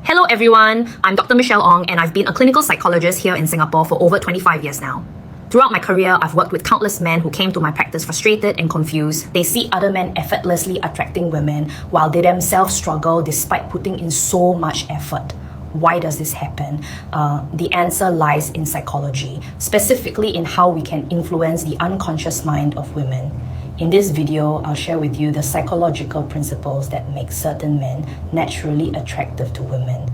Hello everyone, I'm Dr. Michelle Ong and I've been a clinical psychologist here in Singapore for over 25 years now. Throughout my career, I've worked with countless men who came to my practice frustrated and confused. They see other men effortlessly attracting women while they themselves struggle despite putting in so much effort. Why does this happen? The answer lies in psychology, specifically in how we can influence the unconscious mind of women. In this video, I'll share with you the psychological principles that make certain men naturally attractive to women.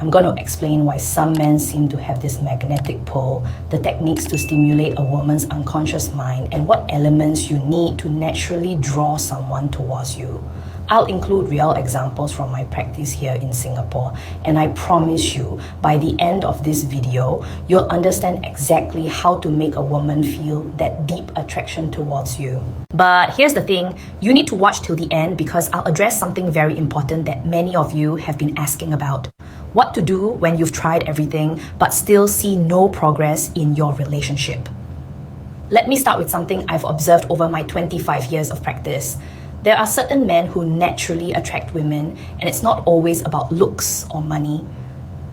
I'm going to explain why some men seem to have this magnetic pull, the techniques to stimulate a woman's unconscious mind, and what elements you need to naturally draw someone towards you. I'll include real examples from my practice here in Singapore, and I promise you, by the end of this video, you'll understand exactly how to make a woman feel that deep attraction towards you. But here's the thing, you need to watch till the end because I'll address something very important that many of you have been asking about. What to do when you've tried everything but still see no progress in your relationship. Let me start with something I've observed over my 25 years of practice. There are certain men who naturally attract women, and it's not always about looks or money.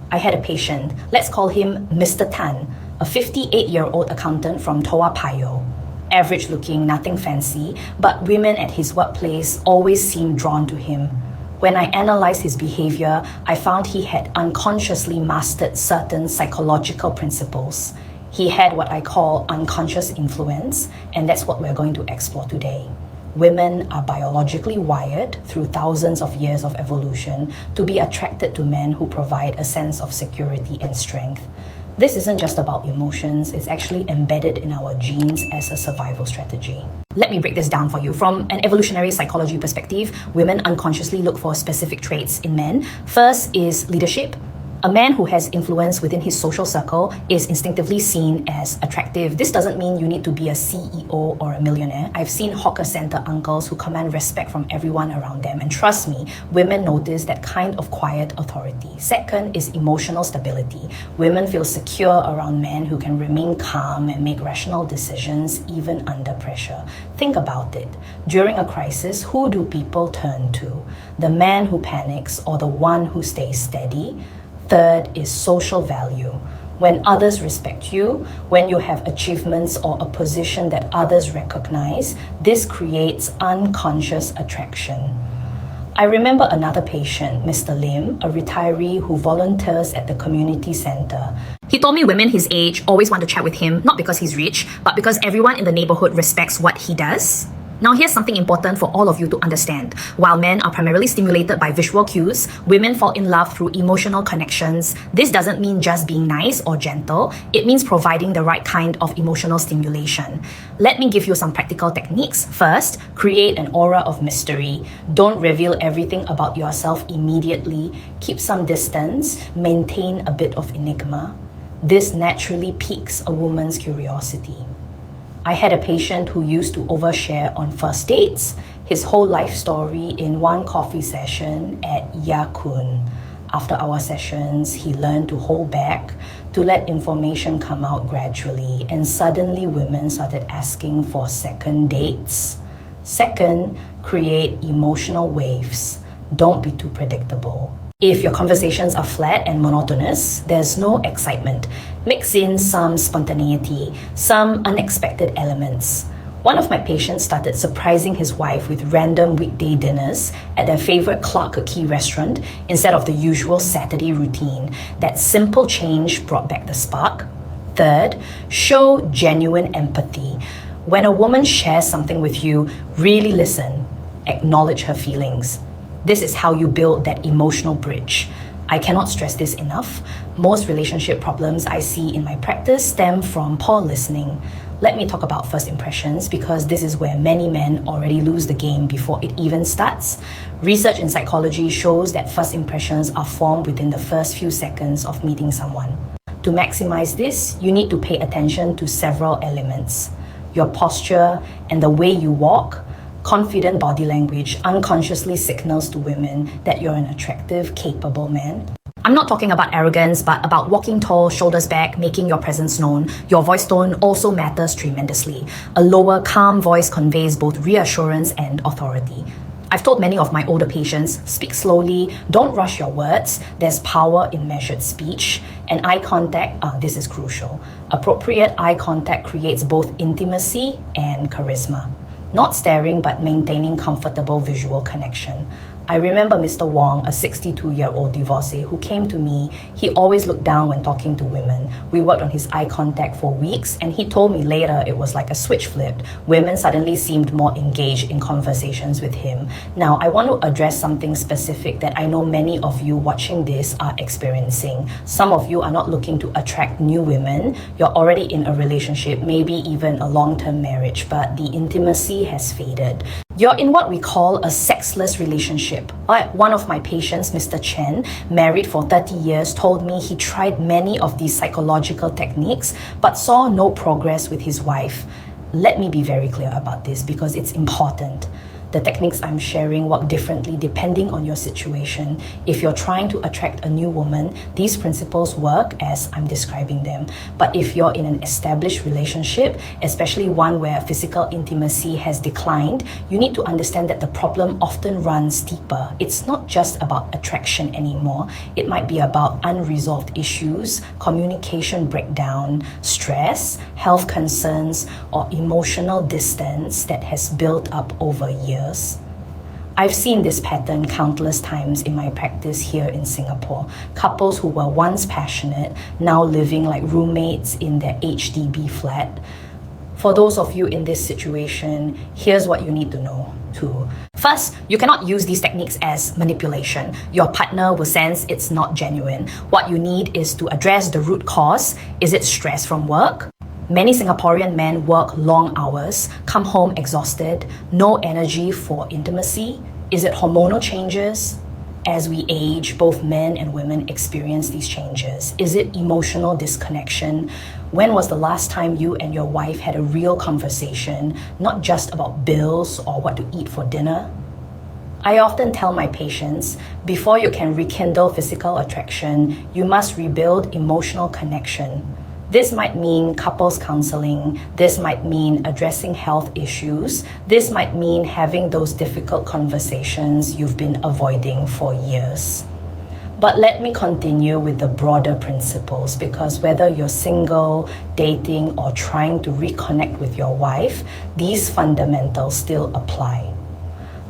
I had a patient, let's call him Mr. Tan, a 58-year-old accountant from Toa Payoh. Average looking, nothing fancy, but women at his workplace always seemed drawn to him. When I analyzed his behavior, I found he had unconsciously mastered certain psychological principles. He had what I call unconscious influence, and that's what we're going to explore today. Women are biologically wired through thousands of years of evolution to be attracted to men who provide a sense of security and strength. This isn't just about emotions, it's actually embedded in our genes as a survival strategy. Let me break this down for you. From an evolutionary psychology perspective, women unconsciously look for specific traits in men. First is leadership. A man who has influence within his social circle is instinctively seen as attractive. This doesn't mean you need to be a CEO or a millionaire. I've seen hawker center uncles who command respect from everyone around them. And trust me, women notice that kind of quiet authority. Second is emotional stability. Women feel secure around men who can remain calm and make rational decisions even under pressure. Think about it. During a crisis, who do people turn to? The man who panics or the one who stays steady? Third is social value. When others respect you, when you have achievements or a position that others recognize, this creates unconscious attraction. I remember another patient, Mr. Lim, a retiree who volunteers at the community center. He told me women his age always want to chat with him, not because he's rich, but because everyone in the neighborhood respects what he does. Now here's something important for all of you to understand. While men are primarily stimulated by visual cues, women fall in love through emotional connections. This doesn't mean just being nice or gentle. It means providing the right kind of emotional stimulation. Let me give you some practical techniques. First, create an aura of mystery. Don't reveal everything about yourself immediately. Keep some distance. Maintain a bit of enigma. This naturally piques a woman's curiosity. I had a patient who used to overshare on first dates, his whole life story in one coffee session at Ya Kun. After our sessions, he learned to hold back, to let information come out gradually, and suddenly women started asking for second dates. Second, create emotional waves. Don't be too predictable. If your conversations are flat and monotonous, there's no excitement. Mix in some spontaneity, some unexpected elements. One of my patients started surprising his wife with random weekday dinners at their favorite Clark Key restaurant instead of the usual Saturday routine. That simple change brought back the spark. Third, show genuine empathy. When a woman shares something with you, really listen. Acknowledge her feelings. This is how you build that emotional bridge. I cannot stress this enough. Most relationship problems I see in my practice stem from poor listening. Let me talk about first impressions because this is where many men already lose the game before it even starts. Research in psychology shows that first impressions are formed within the first few seconds of meeting someone. To maximize this, you need to pay attention to several elements. Your posture and the way you walk. Confident body language unconsciously signals to women that you're an attractive, capable man. I'm not talking about arrogance, but about walking tall, shoulders back, making your presence known. Your voice tone also matters tremendously. A lower, calm voice conveys both reassurance and authority. I've told many of my older patients, speak slowly, don't rush your words, there's power in measured speech, and eye contact, this is crucial. Appropriate eye contact creates both intimacy and charisma. Not staring, but maintaining comfortable visual connection. I remember Mr. Wong, a 62-year-old divorcee who came to me. He always looked down when talking to women. We worked on his eye contact for weeks, and he told me later it was like a switch flipped. Women suddenly seemed more engaged in conversations with him. Now, I want to address something specific that I know many of you watching this are experiencing. Some of you are not looking to attract new women. You're already in a relationship, maybe even a long-term marriage, but the intimacy has faded. You're in what we call a sexless relationship. One of my patients, Mr. Chen, married for 30 years, told me he tried many of these psychological techniques but saw no progress with his wife. Let me be very clear about this because it's important. The techniques I'm sharing work differently depending on your situation. If you're trying to attract a new woman, these principles work as I'm describing them. But if you're in an established relationship, especially one where physical intimacy has declined, you need to understand that the problem often runs deeper. It's not just about attraction anymore. It might be about unresolved issues, communication breakdown, stress, health concerns, or emotional distance that has built up over years. I've seen this pattern countless times in my practice here in Singapore. Couples who were once passionate, now living like roommates in their HDB flat. For those of you in this situation, here's what you need to know too. First, you cannot use these techniques as manipulation. Your partner will sense it's not genuine. What you need is to address the root cause. Is it stress from work? Many Singaporean men work long hours, come home exhausted, no energy for intimacy. Is it hormonal changes? As we age, both men and women experience these changes. Is it emotional disconnection? When was the last time you and your wife had a real conversation, not just about bills or what to eat for dinner? I often tell my patients, before you can rekindle physical attraction, you must rebuild emotional connection. This might mean couples counseling. This might mean addressing health issues. This might mean having those difficult conversations you've been avoiding for years. But let me continue with the broader principles because whether you're single, dating, or trying to reconnect with your wife, these fundamentals still apply.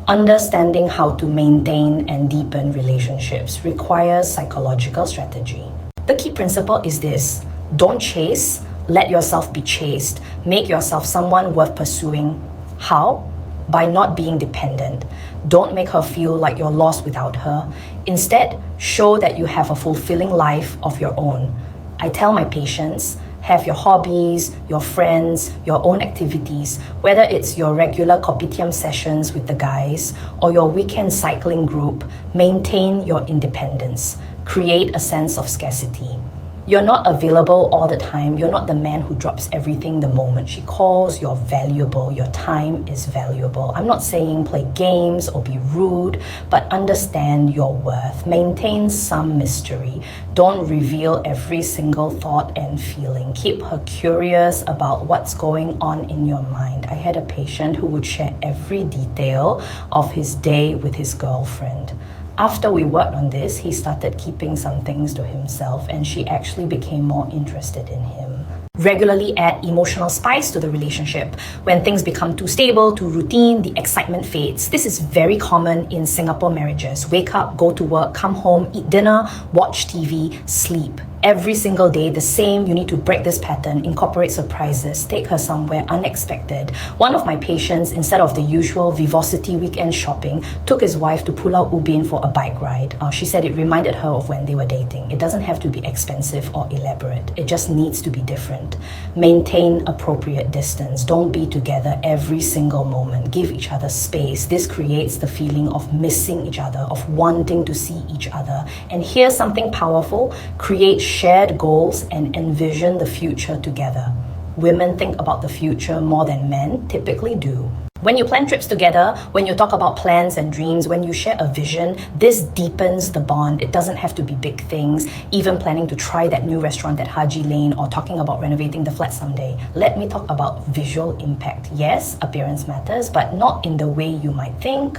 Understanding how to maintain and deepen relationships requires psychological strategy. The key principle is this. Don't chase, let yourself be chased. Make yourself someone worth pursuing. How? By not being dependent. Don't make her feel like you're lost without her. Instead, show that you have a fulfilling life of your own. I tell my patients, have your hobbies, your friends, your own activities, whether it's your regular kopitiam sessions with the guys or your weekend cycling group, maintain your independence. Create a sense of scarcity. You're not available all the time. You're not the man who drops everything the moment she calls. You're valuable. Your time is valuable. I'm not saying play games or be rude, but understand your worth. Maintain some mystery. Don't reveal every single thought and feeling. Keep her curious about what's going on in your mind. I had a patient who would share every detail of his day with his girlfriend. After we worked on this, he started keeping some things to himself and she actually became more interested in him. Regularly add emotional spice to the relationship. When things become too stable, too routine, the excitement fades. This is very common in Singapore marriages. Wake up, go to work, come home, eat dinner, watch TV, sleep. Every single day, the same. You need to break this pattern, incorporate surprises, take her somewhere unexpected. One of my patients, instead of the usual Vivocity weekend shopping, took his wife to Pulau Ubin for a bike ride. She said it reminded her of when they were dating. It doesn't have to be expensive or elaborate. It just needs to be different. Maintain appropriate distance. Don't be together every single moment. Give each other space. This creates the feeling of missing each other, of wanting to see each other. And here's something powerful. Create shared goals and envision the future together. Women think about the future more than men typically do. When you plan trips together, when you talk about plans and dreams, when you share a vision, this deepens the bond. It doesn't have to be big things, even planning to try that new restaurant at Haji Lane or talking about renovating the flat someday. Let me talk about visual impact. Yes, appearance matters, but not in the way you might think.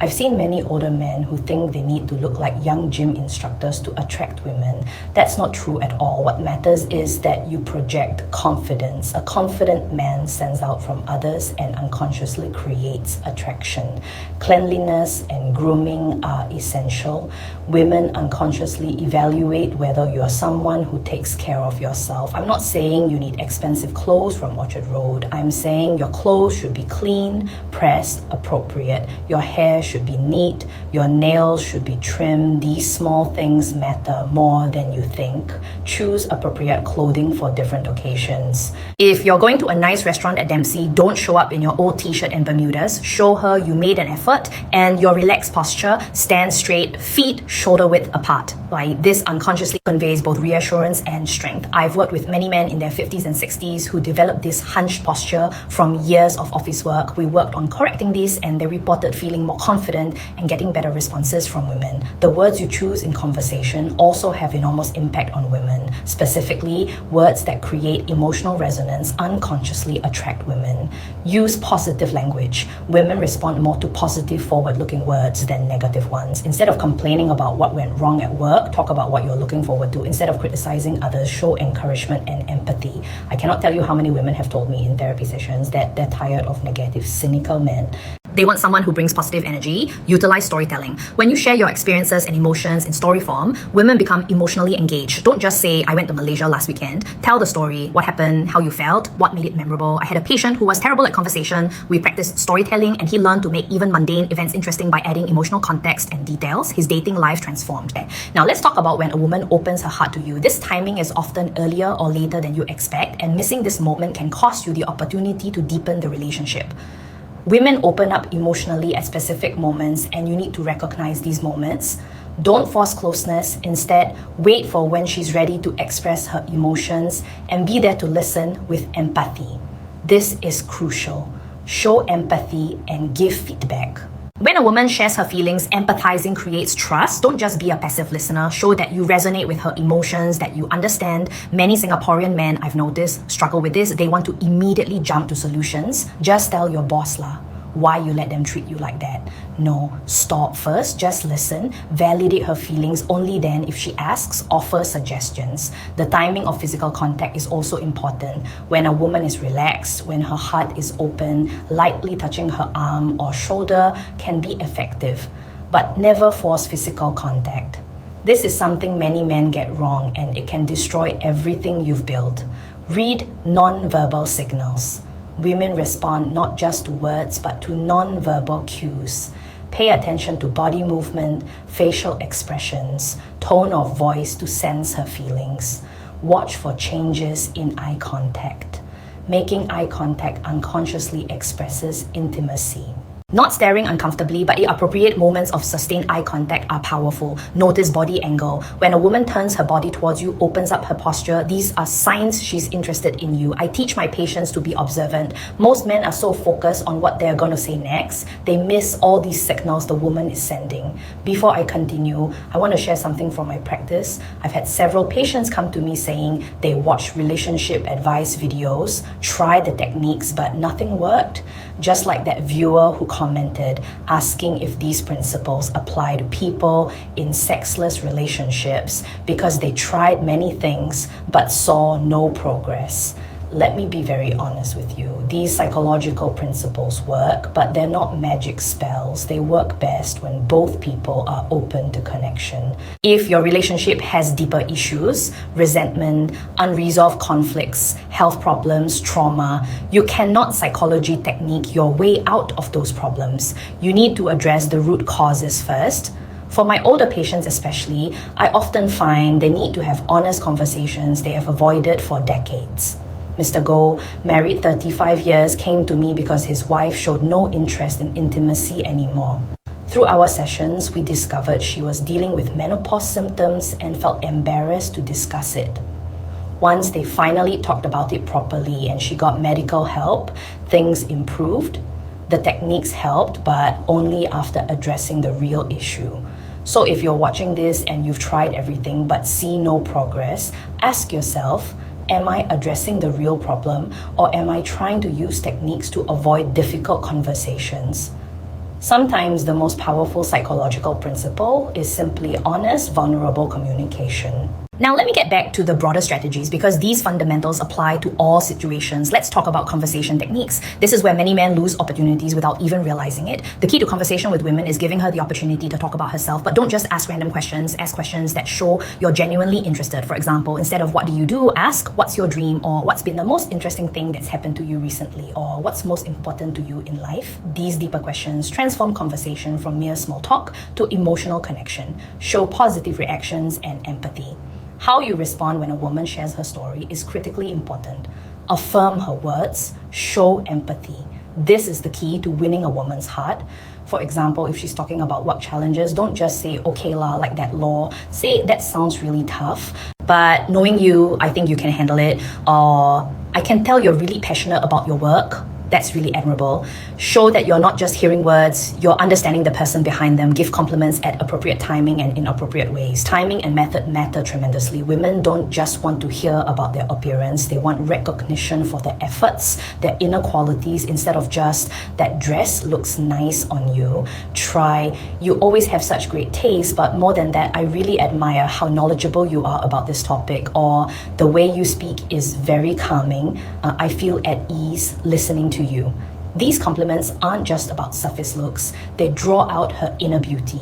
I've seen many older men who think they need to look like young gym instructors to attract women. That's not true at all. What matters is that you project confidence. A confident man stands out from others and unconsciously creates attraction. Cleanliness and grooming are essential. Women unconsciously evaluate whether you're someone who takes care of yourself. I'm not saying you need expensive clothes from Orchard Road. I'm saying your clothes should be clean, pressed, appropriate. Your hair should be neat. Your nails should be trimmed. These small things matter more than you think. Choose appropriate clothing for different occasions. If you're going to a nice restaurant at Dempsey, don't show up in your old t-shirt and Bermudas. Show her you made an effort and your relaxed posture. Stand straight, feet shoulder width apart. Right? This unconsciously conveys both reassurance and strength. I've worked with many men in their 50s and 60s who developed this hunched posture from years of office work. We worked on correcting this and they reported feeling more confident and getting better responses from women. The words you choose in conversation also have enormous impact on women. Specifically, words that create emotional resonance unconsciously attract women. Use positive language. Women respond more to positive, forward-looking words than negative ones. Instead of complaining about what went wrong at work, talk about what you're looking forward to. Instead of criticizing others, show encouragement and empathy. I cannot tell you how many women have told me in therapy sessions that they're tired of negative, cynical men. They want someone who brings positive energy. Utilize storytelling. When you share your experiences and emotions in story form, women become emotionally engaged. Don't just say, I went to Malaysia last weekend. Tell the story, what happened, how you felt, what made it memorable. I had a patient who was terrible at conversation. We practiced storytelling and he learned to make even mundane events interesting by adding emotional context and details. His dating life transformed. Now let's talk about when a woman opens her heart to you. This timing is often earlier or later than you expect, and missing this moment can cost you the opportunity to deepen the relationship. Women open up emotionally at specific moments and you need to recognize these moments. Don't force closeness. Instead, wait for when she's ready to express her emotions and be there to listen with empathy. This is crucial. Show empathy and give feedback. When a woman shares her feelings, empathizing creates trust. Don't just be a passive listener. Show that you resonate with her emotions, that you understand. Many Singaporean men, I've noticed, struggle with this. They want to immediately jump to solutions. Just tell your boss why you let them treat you like that. No, stop first, just listen, validate her feelings. Only then, if she asks, offer suggestions. The timing of physical contact is also important. When a woman is relaxed, when her heart is open, lightly touching her arm or shoulder can be effective, but never force physical contact. This is something many men get wrong and it can destroy everything you've built. Read non-verbal signals. Women respond not just to words but to non-verbal cues. Pay attention to body movement, facial expressions, tone of voice to sense her feelings. Watch for changes in eye contact. Making eye contact unconsciously expresses intimacy. Not staring uncomfortably, but the appropriate moments of sustained eye contact are powerful. Notice body angle. When a woman turns her body towards you, opens up her posture, these are signs she's interested in you. I teach my patients to be observant. Most men are so focused on what they're going to say next, they miss all these signals the woman is sending. Before I continue, I want to share something from my practice. I've had several patients come to me saying they watched relationship advice videos, tried the techniques, but nothing worked. Just like that viewer who commented asking if these principles apply to people in sexless relationships because they tried many things but saw no progress. Let me be very honest with you. These psychological principles work, but they're not magic spells. They work best when both people are open to connection. If your relationship has deeper issues, resentment, unresolved conflicts, health problems, trauma, you cannot psychology technique your way out of those problems. You need to address the root causes first. For my older patients especially, I often find they need to have honest conversations they have avoided for decades. Mr. Goh, married 35 years, came to me because his wife showed no interest in intimacy anymore. Through our sessions, we discovered she was dealing with menopause symptoms and felt embarrassed to discuss it. Once they finally talked about it properly and she got medical help, things improved. The techniques helped, but only after addressing the real issue. So if you're watching this and you've tried everything but see no progress, ask yourself, am I addressing the real problem or am I trying to use techniques to avoid difficult conversations? Sometimes the most powerful psychological principle is simply honest, vulnerable communication. Now, let me get back to the broader strategies because these fundamentals apply to all situations. Let's talk about conversation techniques. This is where many men lose opportunities without even realizing it. The key to conversation with women is giving her the opportunity to talk about herself, but don't just ask random questions. Ask questions that show you're genuinely interested. For example, instead of what do you do, ask what's your dream, or what's been the most interesting thing that's happened to you recently, or what's most important to you in life. These deeper questions transform conversation from mere small talk to emotional connection, show positive reactions and empathy. How you respond when a woman shares her story is critically important. Affirm her words, show empathy. This is the key to winning a woman's heart. For example, if she's talking about work challenges, don't just say, okay lah, like that law. Say, that sounds really tough, but knowing you, I think you can handle it. Or, I can tell you're really passionate about your work. That's really admirable. Show that you're not just hearing words, you're understanding the person behind them. Give compliments at appropriate timing and inappropriate ways. Timing and method matter tremendously. Women don't just want to hear about their appearance. They want recognition for their efforts, their inner qualities, instead of just that dress looks nice on you. Try, you always have such great taste, but more than that, I really admire how knowledgeable you are about this topic, or the way you speak is very calming. I feel at ease listening to you. These compliments aren't just about surface looks, they draw out her inner beauty.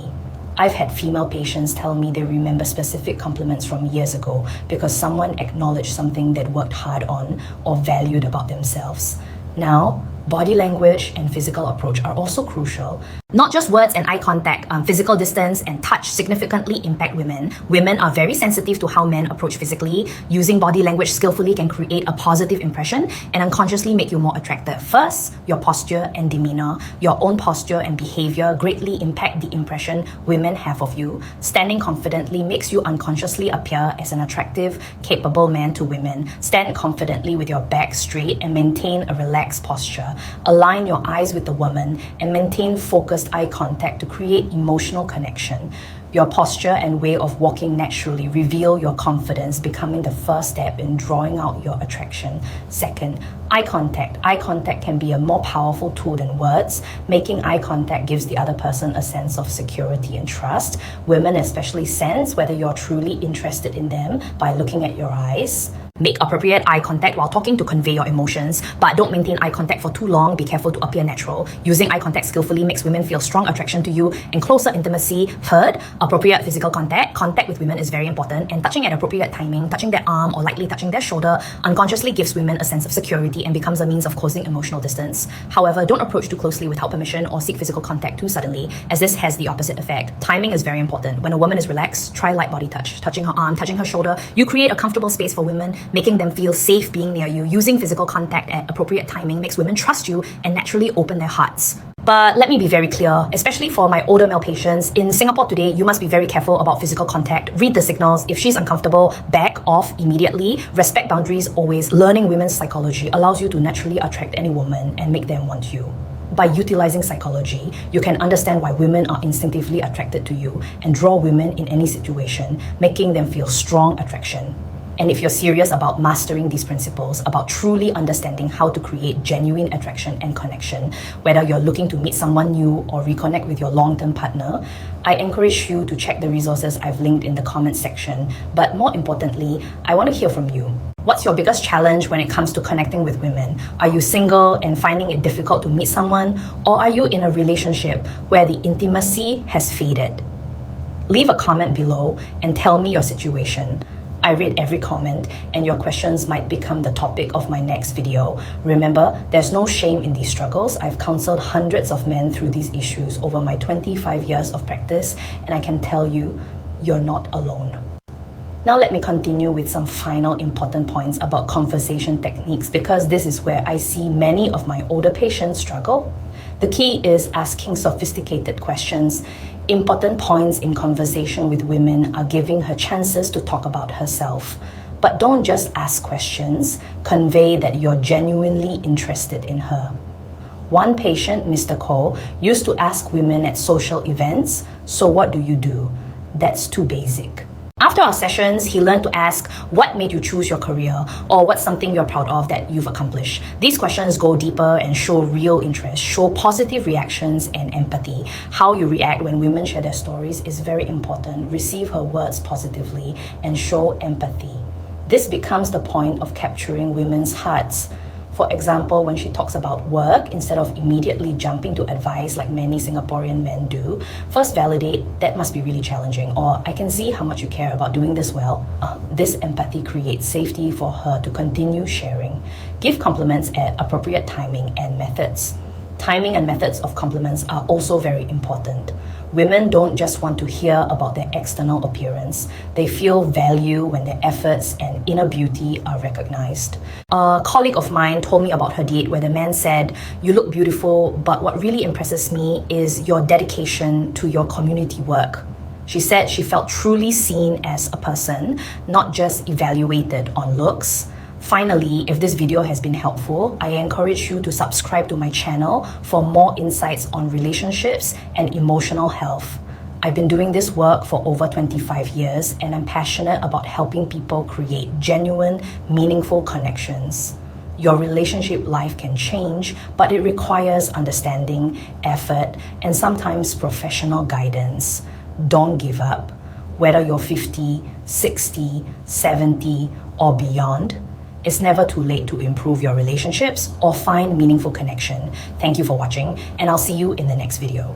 I've had female patients tell me they remember specific compliments from years ago because someone acknowledged something they'd worked hard on or valued about themselves. Now, body language and physical approach are also crucial. Not just words and eye contact, physical distance and touch significantly impact women. Women are very sensitive to how men approach physically. Using body language skillfully can create a positive impression and unconsciously make you more attractive. First, your posture and demeanor. Your own posture and behavior greatly impact the impression women have of you. Standing confidently makes you unconsciously appear as an attractive, capable man to women. Stand confidently with your back straight and maintain a relaxed posture. Align your eyes with the woman and maintain focused eye contact to create emotional connection. Your posture and way of walking naturally reveal your confidence, becoming the first step in drawing out your attraction. Second, eye contact. Eye contact can be a more powerful tool than words. Making eye contact gives the other person a sense of security and trust. Women especially sense whether you're truly interested in them by looking at your eyes. Make appropriate eye contact while talking to convey your emotions, but don't maintain eye contact for too long. Be careful to appear natural. Using eye contact skillfully makes women feel strong attraction to you and closer intimacy. Third, appropriate physical contact. Contact with women is very important, and touching at appropriate timing, touching their arm or lightly touching their shoulder, unconsciously gives women a sense of security and becomes a means of closing emotional distance. However, don't approach too closely without permission or seek physical contact too suddenly, as this has the opposite effect. Timing is very important. When a woman is relaxed, try light body touch, touching her arm, touching her shoulder. You create a comfortable space for women, making them feel safe being near you. Using physical contact at appropriate timing makes women trust you and naturally open their hearts. But let me be very clear, especially for my older male patients, in Singapore today, you must be very careful about physical contact. Read the signals. If she's uncomfortable, back off immediately. Respect boundaries always. Learning women's psychology allows you to naturally attract any woman and make them want you. By utilizing psychology, you can understand why women are instinctively attracted to you and draw women in any situation, making them feel strong attraction. And if you're serious about mastering these principles, about truly understanding how to create genuine attraction and connection, whether you're looking to meet someone new or reconnect with your long-term partner, I encourage you to check the resources I've linked in the comments section. But more importantly, I want to hear from you. What's your biggest challenge when it comes to connecting with women? Are you single and finding it difficult to meet someone? Or are you in a relationship where the intimacy has faded? Leave a comment below and tell me your situation. I read every comment, and your questions might become the topic of my next video. Remember, there's no shame in these struggles. I've counseled hundreds of men through these issues over my 25 years of practice, and I can tell you, you're not alone. Now let me continue with some final important points about conversation techniques, because this is where I see many of my older patients struggle. The key is asking sophisticated questions. Important points in conversation with women are giving her chances to talk about herself. But don't just ask questions, convey that you're genuinely interested in her. One patient, Mr. Cole, used to ask women at social events, "So what do you do?" That's too basic. After our sessions, he learned to ask what made you choose your career, or what's something you're proud of that you've accomplished. These questions go deeper and show real interest, show positive reactions and empathy. How you react when women share their stories is very important. Receive her words positively and show empathy. This becomes the point of capturing women's hearts. For example, when she talks about work, instead of immediately jumping to advice like many Singaporean men do, first validate that must be really challenging, or I can see how much you care about doing this well. This empathy creates safety for her to continue sharing. Give compliments at appropriate timing and methods. Timing and methods of compliments are also very important. Women don't just want to hear about their external appearance. They feel value when their efforts and inner beauty are recognized. A colleague of mine told me about her date where the man said, "You look beautiful, but what really impresses me is your dedication to your community work." She said she felt truly seen as a person, not just evaluated on looks. Finally, if this video has been helpful, I encourage you to subscribe to my channel for more insights on relationships and emotional health. I've been doing this work for over 25 years, and I'm passionate about helping people create genuine, meaningful connections. Your relationship life can change, but it requires understanding, effort, and sometimes professional guidance. Don't give up. Whether you're 50, 60, 70, or beyond, it's never too late to improve your relationships or find meaningful connection. Thank you for watching, and I'll see you in the next video.